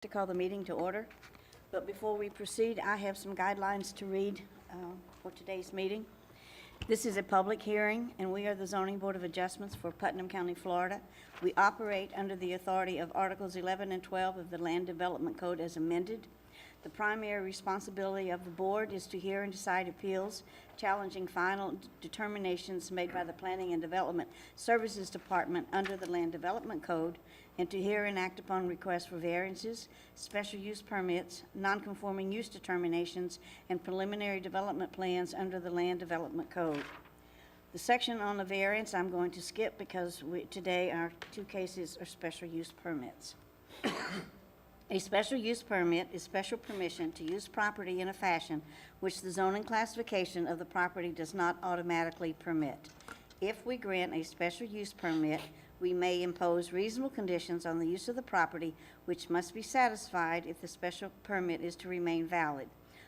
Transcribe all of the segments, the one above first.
To call the meeting to order. But before we proceed, I have some guidelines to read for today's meeting. This is a public hearing, and we are the Zoning Board of Adjustments for Putnam County, Florida. We operate under the authority of Articles 11 and 12 of the Land Development Code as amended. The primary responsibility of the board is to hear and decide appeals challenging final determinations made by the Planning and Development Services Department under the Land Development Code, and to hear and act upon requests for variances, special use permits, nonconforming use determinations, and preliminary development plans under the Land Development Code. The section on the variance I'm going to skip because today our two cases are special use permits. A special use permit is special permission to use property in a fashion which the zoning classification of the property does not automatically permit. If we grant a special use permit, we may impose reasonable conditions on the use of the property which must be satisfied if the special permit is to remain valid.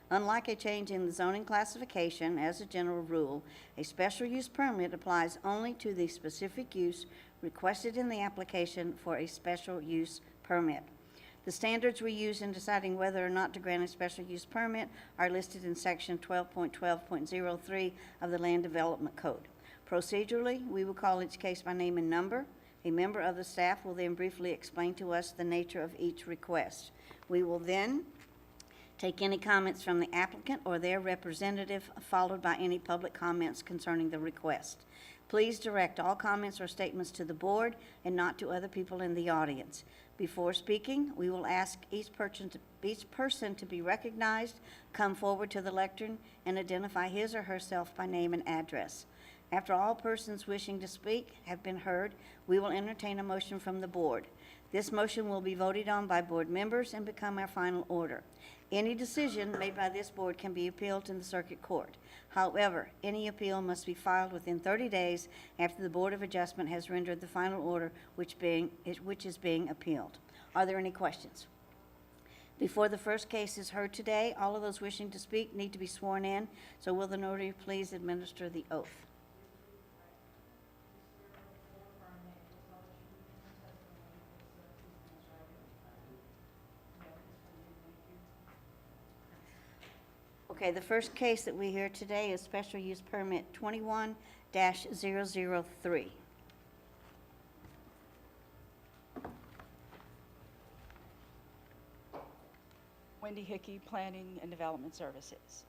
Unlike a change in the zoning classification, as a general rule, a special use permit applies only to the specific use requested in the application for a special use permit. The standards we use in deciding whether or not to grant a special use permit are listed in section 12.12.03 of the Land Development Code. Procedurally, we will call each case by name and number. A member of the staff will then briefly explain to us the nature of each request. We will then take any comments from the applicant or their representative, followed by any public comments concerning the request. Please direct all comments or statements to the board and not to other people in the audience. Before speaking, we will ask each person to be recognized, come forward to the lectern, and identify his or herself by name and address. After all persons wishing to speak have been heard, we will entertain a motion from the board. This motion will be voted on by board members and become our final order. Any decision made by this board can be appealed in the circuit court. However, any appeal must be filed within 30 days after the Board of Adjustment has rendered the final order which is being appealed. Are there any questions? Before the first case is heard today, all of those wishing to speak need to be sworn in, so will the notary please administer the oath? Okay, the first case that we hear today is Special Use Permit 21-003. Wendy Hickey, Planning and Development Services.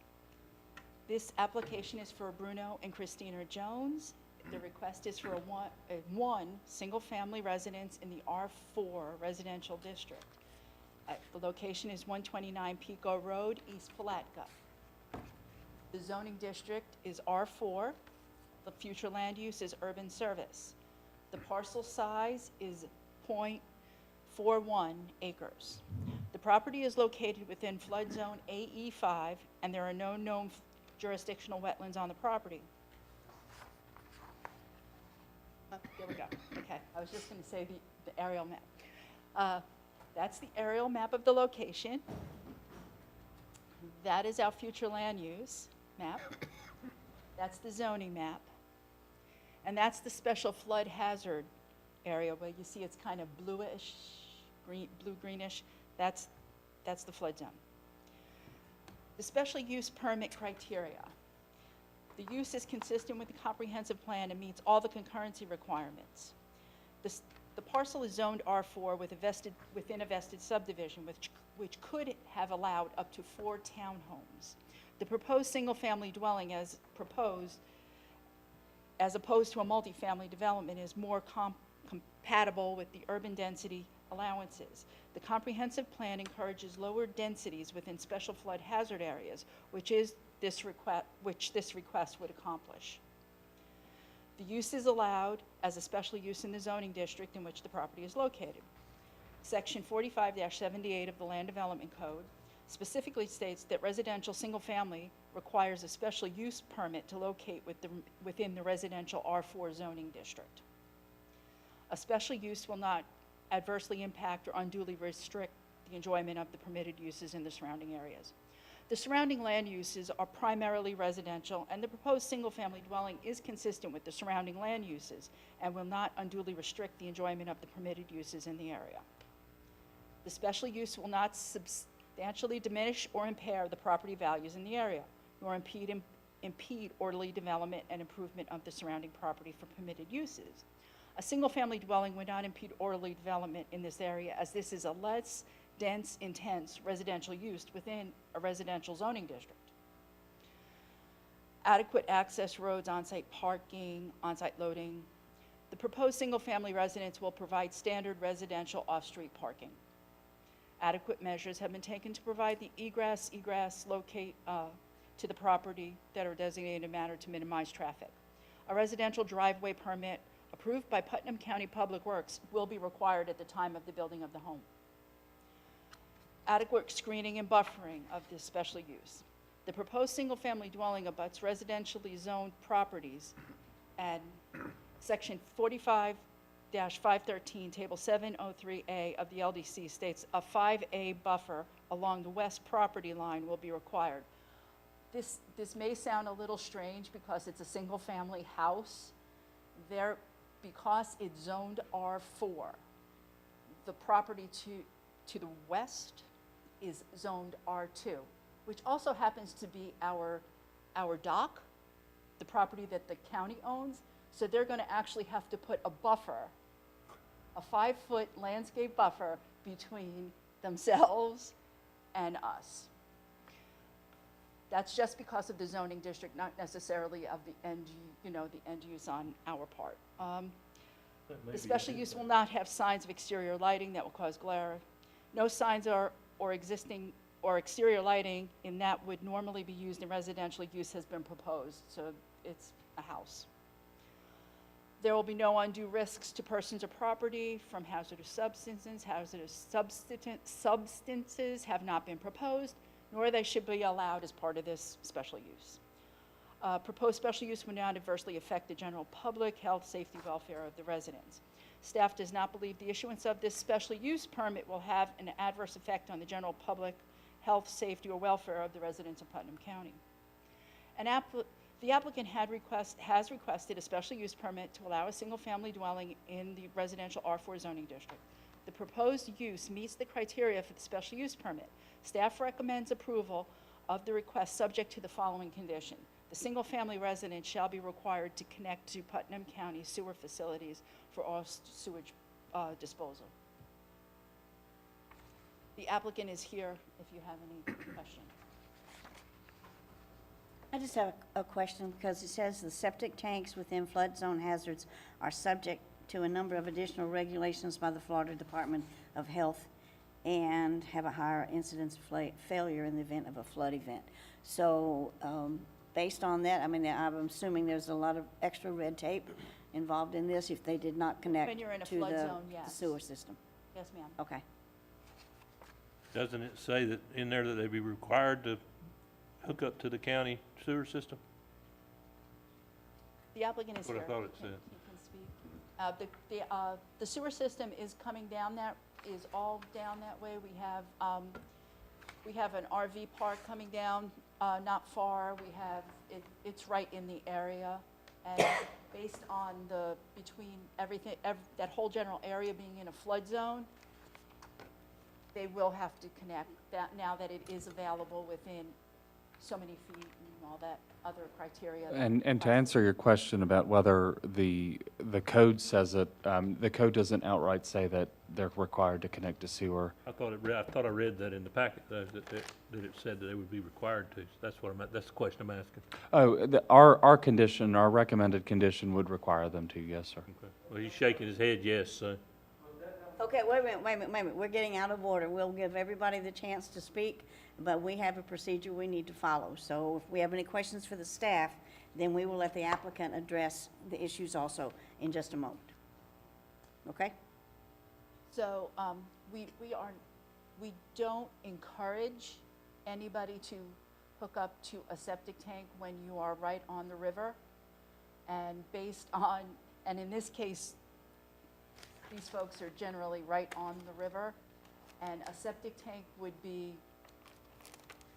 This application is for Bruno and Christina Jones. The request is for one single-family residence in the R4 residential district. The location is 129 Pico Road, East Palatka. The zoning district is R4. The future land use is urban service. The parcel size is 0.41 acres. The property is located within flood zone AE5, and there are no known jurisdictional wetlands on the property. Here we go. Okay, I was just going to say the aerial map. That's the aerial map of the location. That is our future land use map. That's the zoning map. And that's the special flood hazard area where you see it's kind of bluish, blue-greenish. That's the flood zone. The special use permit criteria. The use is consistent with the comprehensive plan and meets all the concurrency requirements. The parcel is zoned R4 within a vested subdivision, which could have allowed up to 4 townhomes. The proposed single-family dwelling as opposed to a multifamily development is more compatible with the urban density allowances. The comprehensive plan encourages lower densities within special flood hazard areas, which this request would accomplish. The use is allowed as a special use in the zoning district in which the property is located. Section 45-78 of the Land Development Code specifically states that residential single-family requires a special use permit to locate within the residential R4 zoning district. A special use will not adversely impact or unduly restrict the enjoyment of the permitted uses in the surrounding areas. The surrounding land uses are primarily residential, and the proposed single-family dwelling is consistent with the surrounding land uses and will not unduly restrict the enjoyment of the permitted uses in the area. The special use will not substantially diminish or impair the property values in the area, nor impede orderly development and improvement of the surrounding property for permitted uses. A single-family dwelling would not impede orderly development in this area, as this is a less dense, intense residential use within a residential zoning district. Adequate access roads, on-site parking, on-site loading. The proposed single-family residence will provide standard residential off-street parking. Adequate measures have been taken to provide the egress locate to the property that are designated in a manner to minimize traffic. A residential driveway permit approved by Putnam County Public Works will be required at the time of the building of the home. Adequate screening and buffering of this special use. The proposed single-family dwelling abuts residentially zoned properties, and Section 45-513, Table 703A of the LDC states a 5A buffer along the west property line will be required. This may sound a little strange because it's a single-family house. Because it's zoned R4, the property to the west is zoned R2, which also happens to be our dock, the property that the county owns. So they're going to actually have to put a buffer, a 5-foot landscape buffer between themselves and us. That's just because of the zoning district, not necessarily of the end use on our part. The special use will not have signs of exterior lighting that will cause glare. No signs or exterior lighting in that would normally be used in residential use has been proposed, so it's a house. There will be no undue risks to persons or property from hazardous substances. Hazardous substances have not been proposed, nor they should be allowed as part of this special use. Proposed special use will not adversely affect the general public, health, safety, welfare of the residents. Staff does not believe the issuance of this special use permit will have an adverse effect on the general public, health, safety, or welfare of the residents of Putnam County. The applicant has requested a special use permit to allow a single-family dwelling in the residential R4 zoning district. The proposed use meets the criteria for the special use permit. Staff recommends approval of the request subject to the following condition. The single-family resident shall be required to connect to Putnam County sewer facilities for all sewage disposal. The applicant is here if you have any questions. I just have a question, because it says the septic tanks within flood zone hazards are subject to a number of additional regulations by the Florida Department of Health and have a higher incidence of failure in the event of a flood event. So based on that, I mean, I'm assuming there's a lot of extra red tape involved in this if they did not connect When you're in a to flood the zone, yes. sewer system. Yes, ma'am. Okay. Doesn't it say that in there that they be required to hook up to the county sewer system? The applicant is That's here. what I thought it said. He can speak. The sewer system is coming down all down that way. We have an RV park coming down not far. It's right in the area, and based on that whole general area being in a flood zone, they will have to connect that now that it is available within so many feet and all that other criteria. And to answer your question about whether the code says it, the code doesn't outright say that they're required to connect to sewer. I thought I read that in the packet, though, that it said that they would be required to. So that's the question I'm asking. Oh, our condition, our recommended condition would require them to, yes, sir. Okay. Well, he's shaking his head yes, so. Okay, wait a minute. We're getting out of order. We'll give everybody the chance to speak, but we have a procedure we need to follow. So if we have any questions for the staff, then we will let the applicant address the issues also in just a moment. Okay? So we don't encourage anybody to hook up to a septic tank when you are right on the river. And and in this case, these folks are generally right on the river, and a septic tank would be,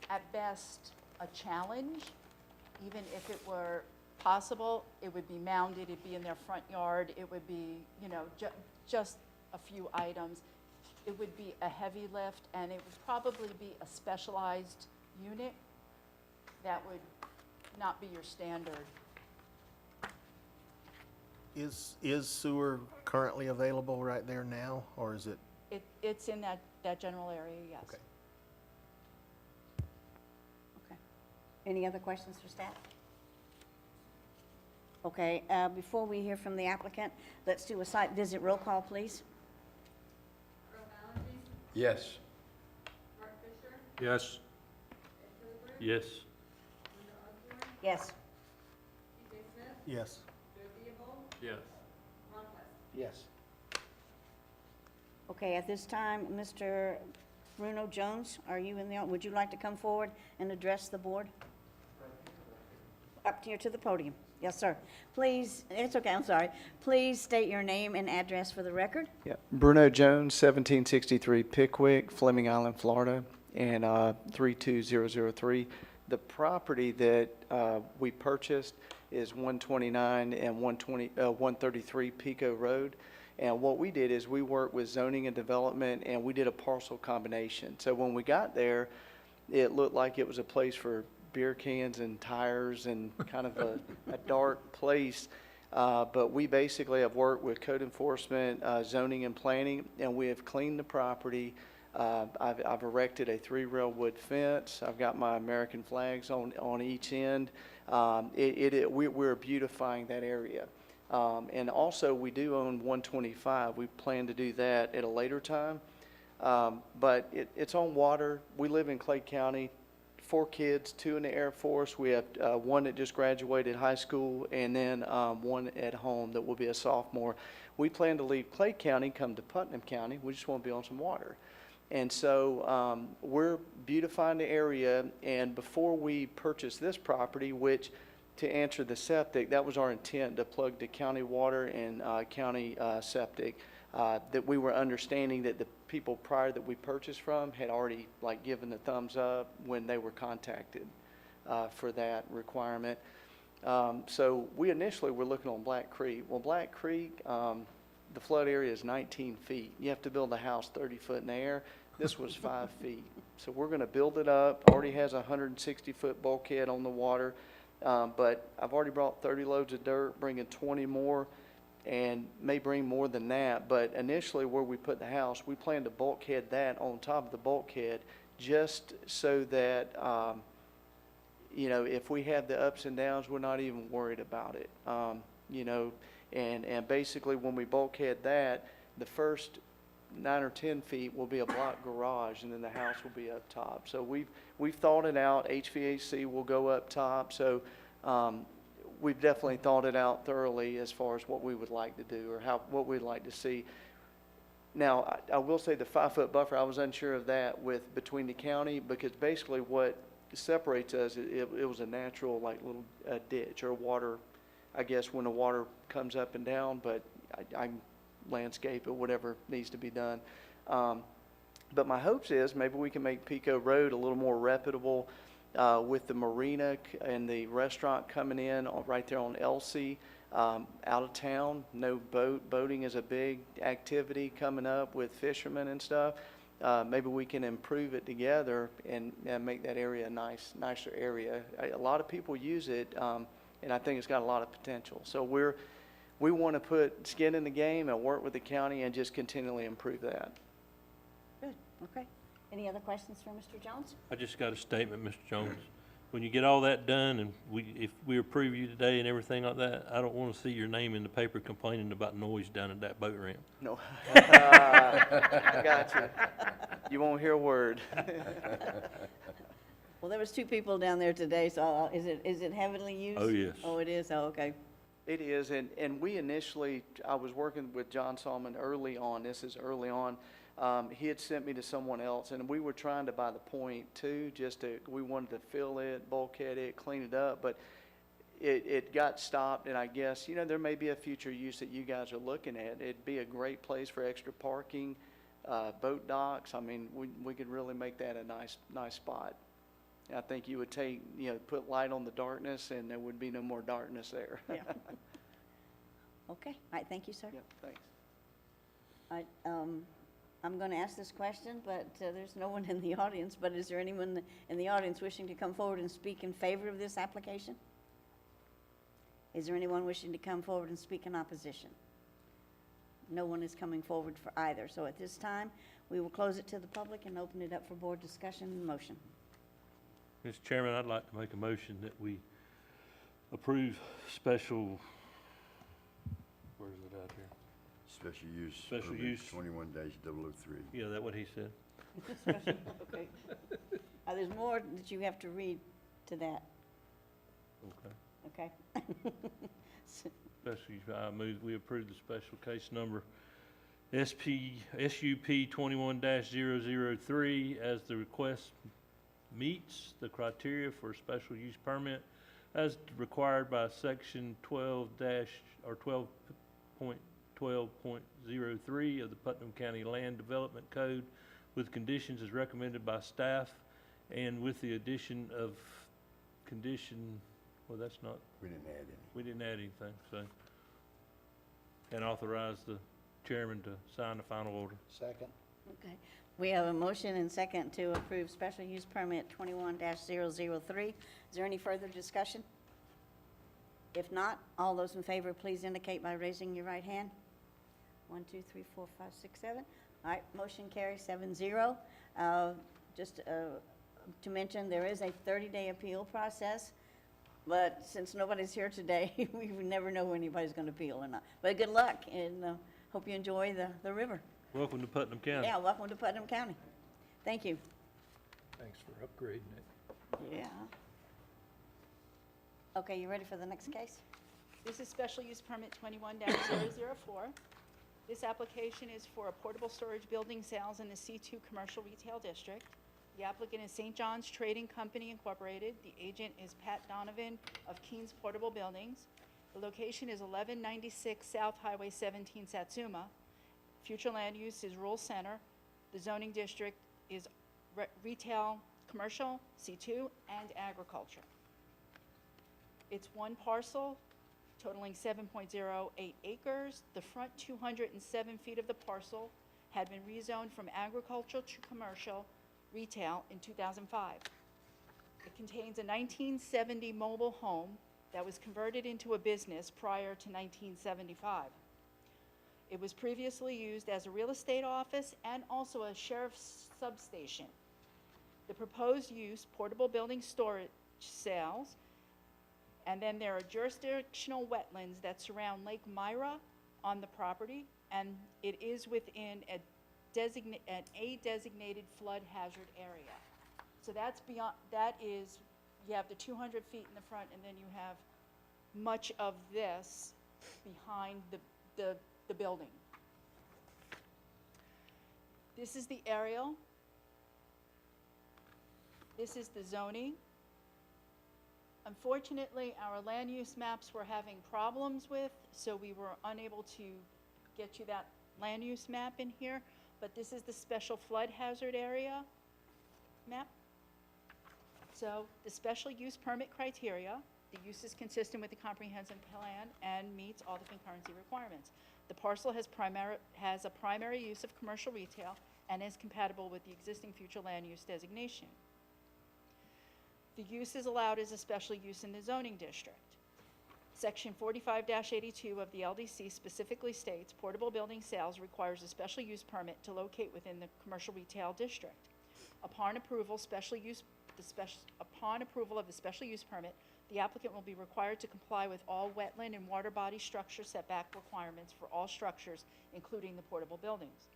at best, a challenge. Even if it were possible, it would be mounded, it'd be in their front yard, it would be, just a few items. it would be a heavy lift, and it would probably be a specialized unit that would not be your standard. Is sewer currently available right there now, or is it? It's in that general area, yes. Okay. Okay. Any other questions for staff? Okay, before we hear from the applicant, let's do a site visit roll call, please. Yes. Yes. Yes. Yes. Yes. Yes. Yes. Okay, at this time, Mr. Bruno Jones, are you in the, would you like to come forward and address the board? Up here to the podium. Yes, sir. Please, it's okay, I'm sorry. Please state your name and address for the record. Yeah, Bruno Jones, 1763 Pickwick, Fleming Island, Florida, and 32003. The property that we purchased is 129 and 133 Pico Road. And what we did is we worked with zoning and development, and we did a parcel combination. So when we got there, it looked like it was a place for beer cans and tires and kind of a dark place. But we basically have worked with code enforcement, zoning and planning, and we have cleaned the property. I've erected a 3-rail wood fence. I've got my American flags on each end. We're beautifying that area. And also, we do own 125. We plan to do that at a later time. But it's on water. We live in Clay County. 4 kids, 2 in the Air Force. We have 1 that just graduated high school, and then 1 at home that will be a sophomore. We plan to leave Clay County, come to Putnam County. We just want to be on some water. And so we're beautifying the area, and before we purchased this property, which, to answer the septic, that was our intent, to plug the county water and county septic, that we were understanding that the people prior that we purchased from had already given the thumbs up when they were contacted for that requirement. So we initially were looking on Black Creek. Well, Black Creek, the flood area is 19 feet. You have to build a house 30 foot in the air. This was 5 feet. So we're going to build it up. Already has a 160-foot bulkhead on the water. But I've already brought 30 loads of dirt, bringing 20 more, and may bring more than that. But initially, where we put the house, we plan to bulkhead that on top of the bulkhead, just so that, if we have the ups and downs, we're not even worried about it. And basically, when we bulkhead that, the first 9 or 10 feet will be a block garage, and then the house will be up top. So we've thought it out. HVAC will go up top. So we've definitely thought it out thoroughly as far as what we would like to do, or what we'd like to see. Now, I will say the 5-foot buffer, I was unsure of that between the county, because basically what separates us, it was a natural little ditch or water, I guess, when the water comes up and down, but I landscape or whatever needs to be done. But my hopes is maybe we can make Pico Road a little more reputable with the marina and the restaurant coming in right there on Elsie. Out of town, no boating is a big activity coming up with fishermen and stuff. Maybe we can improve it together and make that area a nicer area. A lot of people use it, and I think it's got a lot of potential. So we want to put skin in the game and work with the county and just continually improve that. Good, okay. Any other questions for Mr. Jones? I just got a statement, Mr. Jones. When you get all that done, and if we approve you today and everything like that, I don't want to see your name in the paper complaining about noise down at that boat ramp. No. I got you. You won't hear a word. Well, there was 2 people down there today, so is it heavily used? Oh, yes. Oh, it is? Oh, okay. It is, and we initially, I was working with John Solomon early on. This is early on. He had sent me to someone else, and we were trying to buy the point too, we wanted to fill it, bulkhead it, clean it up, but it got stopped, and I guess, there may be a future use that you guys are looking at. It'd be a great place for extra parking, boat docks. I mean, we could really make that a nice spot. I think you would put light on the darkness, and there would be no more darkness there. Yeah. Okay, all right, thank you, sir. Yep, thanks. All right, I'm going to ask this question, but there's no one in the audience, but is there anyone in the audience wishing to come forward and speak in favor of this application? Is there anyone wishing to come forward and speak in opposition? No one is coming forward for either. So at this time, we will close it to the public and open it up for board discussion and motion. Mr. Chairman, I'd like to make a motion that we approve special, where is it out here? Special use. Special permit use. 21-003. Yeah, that what he said? Okay. There's more that you have to read to that, Okay. okay? Special, I move we approve the special case number SUP 21-003 as the request meets the criteria for a special use permit as required by section 12-12.12.03 of the Putnam County Land Development Code with conditions as recommended by staff and with the addition of condition, well, that's not, We didn't add any. we didn't add anything, so. And authorize the chairman to sign the final order. Second. Okay. We have a motion and second to approve special use permit 21-003. Is there any further discussion? If not, all those in favor, please indicate by raising your right hand. 1, 2, 3, 4, 5, 6, 7. All right, motion carries 7-0. Just to mention, there is a 30-day appeal process, but since nobody's here today, we never know when anybody's going to appeal or not. But good luck, and hope you enjoy the river. Welcome to Putnam County. Yeah, welcome to Putnam County. Thank you. Thanks for upgrading it. Yeah. Okay, you ready for the next case? This is special use permit 21-004. This application is for a portable storage building sales in the C2 Commercial Retail District. The applicant is St. John's Trading Company Incorporated. The agent is Pat Donovan of Keen's Portable Buildings. The location is 1196 South Highway 17, Satsuma. Future land use is rural center. The zoning district is retail, commercial, C2, and agriculture. It's one parcel totaling 7.08 acres. The front 207 feet of the parcel had been rezoned from agricultural to commercial retail in 2005. It contains a 1970 mobile home that was converted into a business prior to 1975. It was previously used as a real estate office and also a sheriff's substation. The proposed use, portable building storage sales, and then there are jurisdictional wetlands that surround Lake Myra on the property, and it is within a designated flood hazard area. So that's beyond, that is, you have the 200 feet in the front, and then you have much of this behind the building. This is the aerial. This is the zoning. Unfortunately, our land use maps were having problems with, so we were unable to get you that land use map in here, but this is the special flood hazard area map. So the special use permit criteria, the use is consistent with the comprehensive plan and meets all the concurrency requirements. The parcel has a primary use of commercial retail and is compatible with the existing future land use designation. The use is allowed as a special use in the zoning district. Section 45-82 of the LDC specifically states portable building sales requires a special use permit to locate within the commercial retail district. Upon approval of the special use permit, the applicant will be required to comply with all wetland and water body structure setback requirements for all structures, including the portable buildings.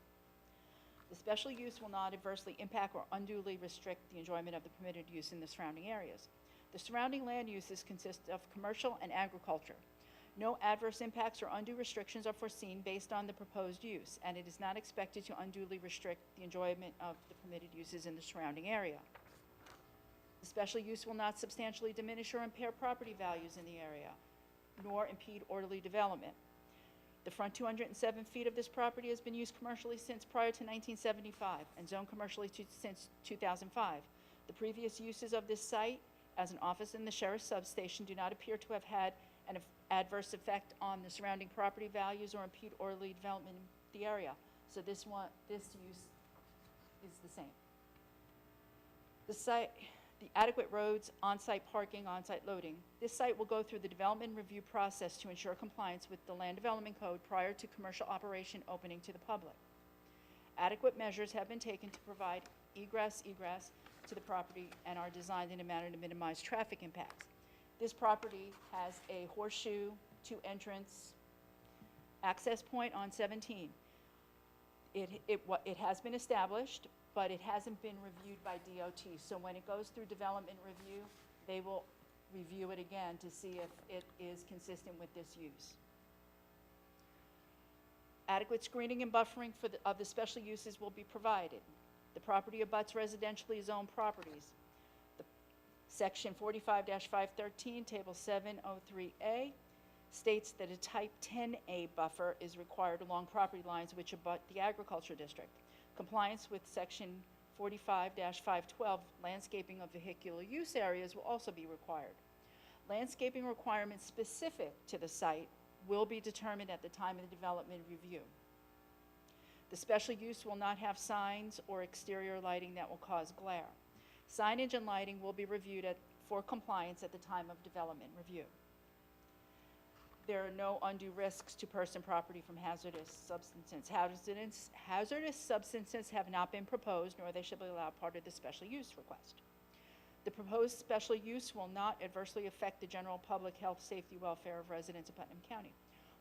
The special use will not adversely impact or unduly restrict the enjoyment of the permitted use in the surrounding areas. The surrounding land uses consist of commercial and agriculture. No adverse impacts or undue restrictions are foreseen based on the proposed use, and it is not expected to unduly restrict the enjoyment of the permitted uses in the surrounding area. The special use will not substantially diminish or impair property values in the area, nor impede orderly development. The front 207 feet of this property has been used commercially since prior to 1975 and zoned commercially since 2005. The previous uses of this site as an office in the sheriff's substation do not appear to have had an adverse effect on the surrounding property values or impede orderly development in the area. So this use is the same. The adequate roads, on-site parking, on-site loading. This site will go through the development review process to ensure compliance with the Land Development Code prior to commercial operation opening to the public. Adequate measures have been taken to provide egress to the property and are designed in a manner to minimize traffic impacts. This property has a horseshoe, 2-entrance access point on 17. It has been established, but it hasn't been reviewed by DOT. So when it goes through development review, they will review it again to see if it is consistent with this use. Adequate screening and buffering of the special uses will be provided. The property abuts residentially zoned properties. Section 45-513, Table 703A, states that a Type 10A buffer is required along property lines which abut the agriculture district. Compliance with Section 45-512, landscaping of vehicular use areas will also be required. Landscaping requirements specific to the site will be determined at the time of the development review. The special use will not have signs or exterior lighting that will cause glare. Signage and lighting will be reviewed for compliance at the time of development review. There are no undue risks to person property from hazardous substances. Hazardous substances have not been proposed, nor they should be allowed part of the special use request. The proposed special use will not adversely affect the general public health, safety, welfare of residents of Putnam County.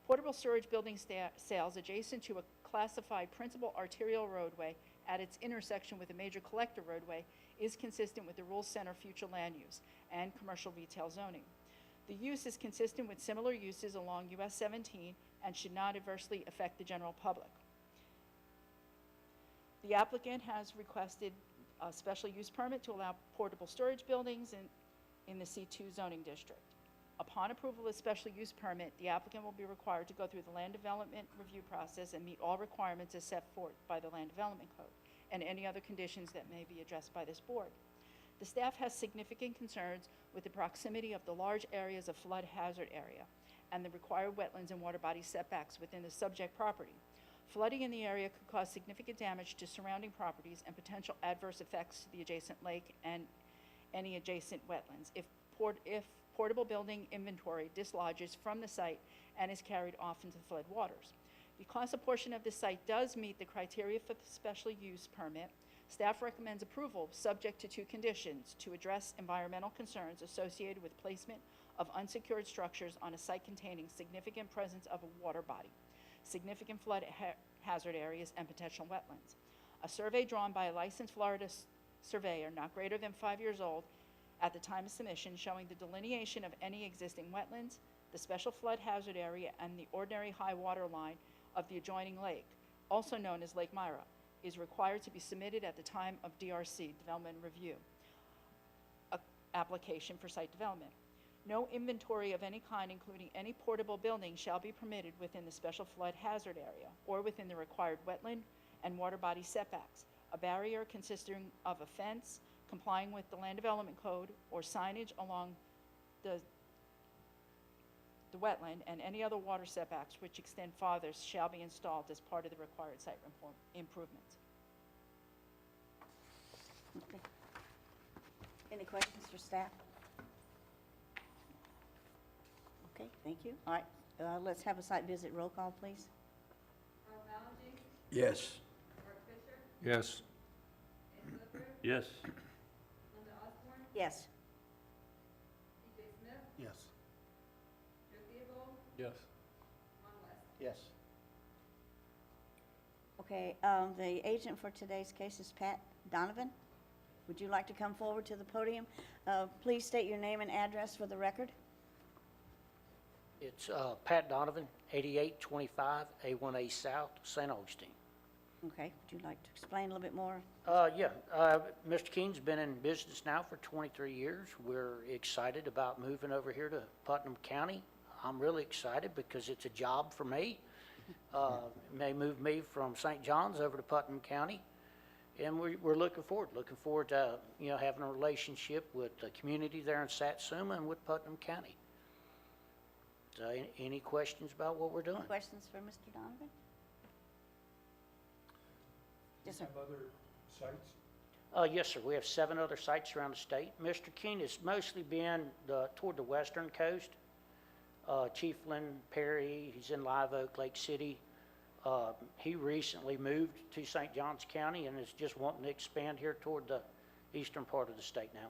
Portable storage building sales adjacent to a classified principal arterial roadway at its intersection with a major collector roadway is consistent with the Rural Center future land use and commercial retail zoning. The use is consistent with similar uses along US 17 and should not adversely affect the general public. The applicant has requested a special use permit to allow portable storage buildings in the C2 zoning district. Upon approval of special use permit, the applicant will be required to go through the land development review process and meet all requirements as set forth by the Land Development Code and any other conditions that may be addressed by this board. The staff has significant concerns with the proximity of the large areas of flood hazard area and the required wetlands and water body setbacks within the subject property. Flooding in the area could cause significant damage to surrounding properties and potential adverse effects to the adjacent lake and any adjacent wetlands if portable building inventory dislodges from the site and is carried off into the flood waters. Because a portion of the site does meet the criteria for the special use permit, staff recommends approval subject to 2 conditions: to address environmental concerns associated with placement of unsecured structures on a site containing significant presence of a water body, significant flood hazard areas, and potential wetlands. A survey drawn by a licensed Florida surveyor not greater than 5 years old at the time of submission showing the delineation of any existing wetlands, the special flood hazard area, and the ordinary high water line of the adjoining lake, also known as Lake Myra, is required to be submitted at the time of DRC, Development Review, application for site development. No inventory of any kind, including any portable building, shall be permitted within the special flood hazard area or within the required wetland and water body setbacks. A barrier consisting of a fence complying with the Land Development Code or signage along the wetland and any other water setbacks which extend farther shall be installed as part of the required site improvements. Okay. Any questions for staff? Okay, thank you. All right, let's have a site visit roll call, please. Yes. Yes. Yes. Yes. Yes. Yes. Yes. Okay, the agent for today's case is Pat Donovan. Would you like to come forward to the podium? Please state your name and address for the record. It's Pat Donovan, 8825 A1A South, St. Augustine. Okay, would you like to explain a little bit more? Mr. King's been in business now for 23 years. We're excited about moving over here to Putnam County. I'm really excited because it's a job for me. May move me from St. John's over to Putnam County. And we're looking forward to, having a relationship with the community there in Satsuma and with Putnam County. So any questions about what we're doing? Questions for Mr. Donovan? Yes, sir. Yes, sir. We have 7 other sites around the state. Mr. King has mostly been toward the western coast. Chiefland, Perry, he's in Live Oak, Lake City. He recently moved to St. Johns County and is just wanting to expand here toward the eastern part of the state now.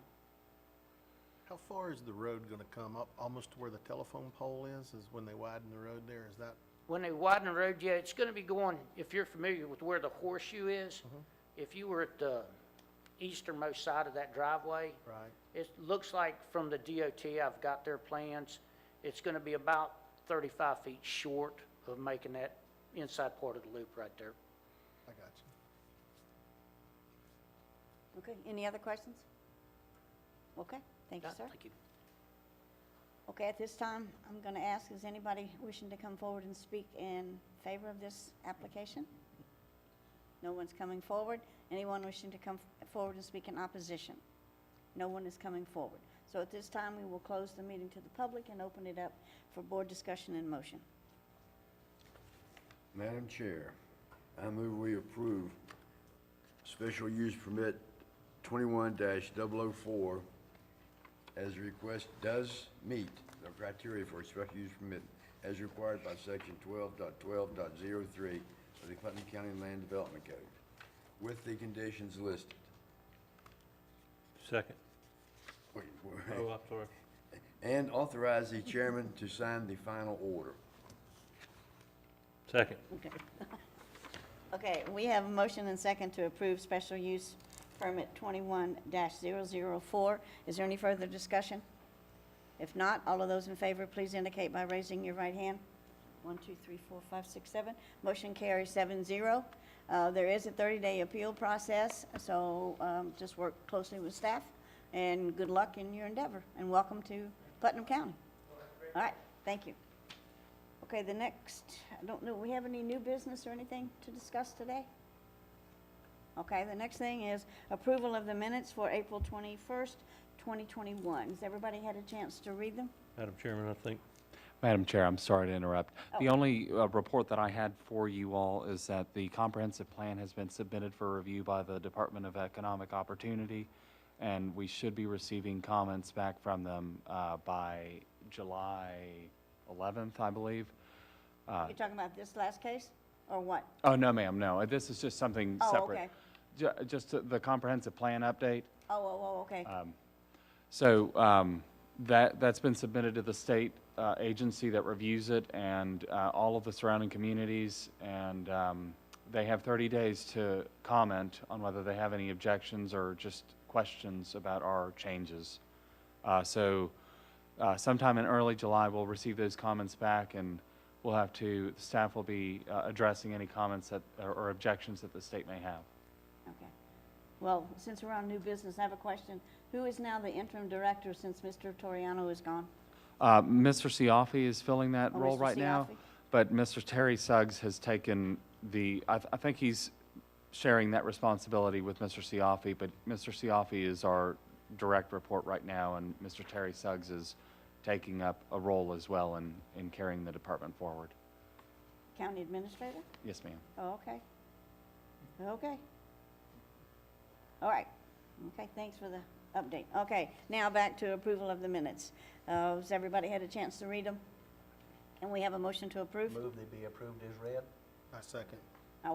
How far is the road gonna come up? Almost to where the telephone pole is when they widen the road there? Is that, When they widen the road, yeah, it's going to be going, if you're familiar with where the horseshoe is, if you were at the easternmost side of that driveway, right? it looks like from the DOT, I've got their plans, it's going to be about 35 feet short of making that inside part of the loop right there. I got you. Okay, any other questions? Okay, thank you, sir. Thank you. Okay, at this time, I'm going to ask, is anybody wishing to come forward and speak in favor of this application? No one's coming forward. Anyone wishing to come forward and speak in opposition? No one is coming forward. So at this time, we will close the meeting to the public and open it up for board discussion and motion. Madam Chair, I move we approve special use permit 21-004 as the request does meet the criteria for a special use permit as required by section 12.12.03 of the Putnam County Land Development Code, with the conditions listed. Second. Wait, Oh, I'm sorry. and authorize the chairman to sign the final order. Second. Okay. Okay, we have a motion and second to approve special use permit 21-004. Is there any further discussion? If not, all of those in favor, please indicate by raising your right hand. 1, 2, 3, 4, 5, 6, 7. Motion carries 7-0. There is a 30-day appeal process, so just work closely with staff, and good luck in your endeavor, and welcome to Putnam County. All right, thank you. Okay, the next, I don't know, we have any new business or anything to discuss today? Okay, the next thing is approval of the minutes for April 21st, 2021. Has everybody had a chance to read them? Madam Chairman, I think Madam Chair, I'm sorry to interrupt. The Oh. only report that I had for you all is that the comprehensive plan has been submitted for review by the Department of Economic Opportunity, and we should be receiving comments back from them by July 11th, I believe. You're talking about this last case, or what? Oh, no, ma'am, no. This is just something Oh, separate. okay. Just the comprehensive plan update. Okay. So that's been submitted to the state agency that reviews it, and all of the surrounding communities, and they have 30 days to comment on whether they have any objections or just questions about our changes. So sometime in early July, we'll receive those comments back, and we'll have to, the staff will be addressing any comments that, or objections that the state may have. Okay. Well, since we're on new business, I have a question. Who is now the interim director since Mr. Toriano is gone? Mr. Siafi is filling that Oh, role Mr. right now, Siafi. but Mr. Terry Suggs has taken I think he's sharing that responsibility with Mr. Siafi, but Mr. Siafi is our direct report right now, and Mr. Terry Suggs is taking up a role as well in carrying the department forward. County administrator? Yes, ma'am. Oh, okay. Okay. All right. Okay, thanks for the update. Okay, now back to approval of the minutes. Has everybody had a chance to read them? Can we have a motion to approve? Move they be approved as read. I second.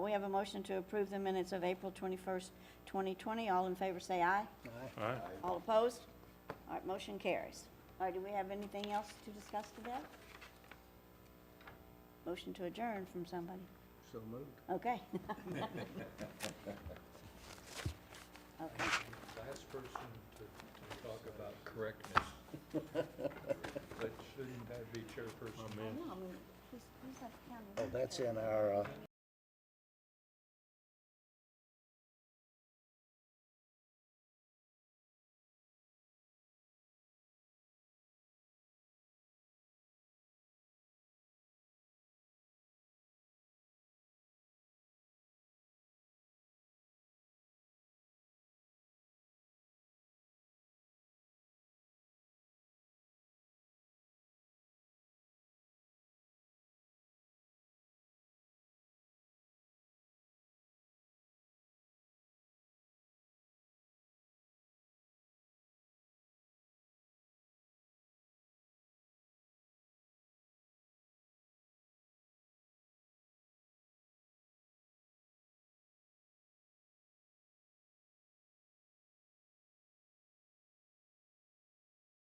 We have a motion to approve the minutes of April 21st, 2020. All in favor say aye. All right. All opposed? All right, motion carries. All right, do we have anything else to discuss today? Motion to adjourn from somebody. So moved. Okay. Okay. Last person to talk about correctness. But shouldn't that be chairperson? I know, I mean, who's that county Oh, that's administrator? in our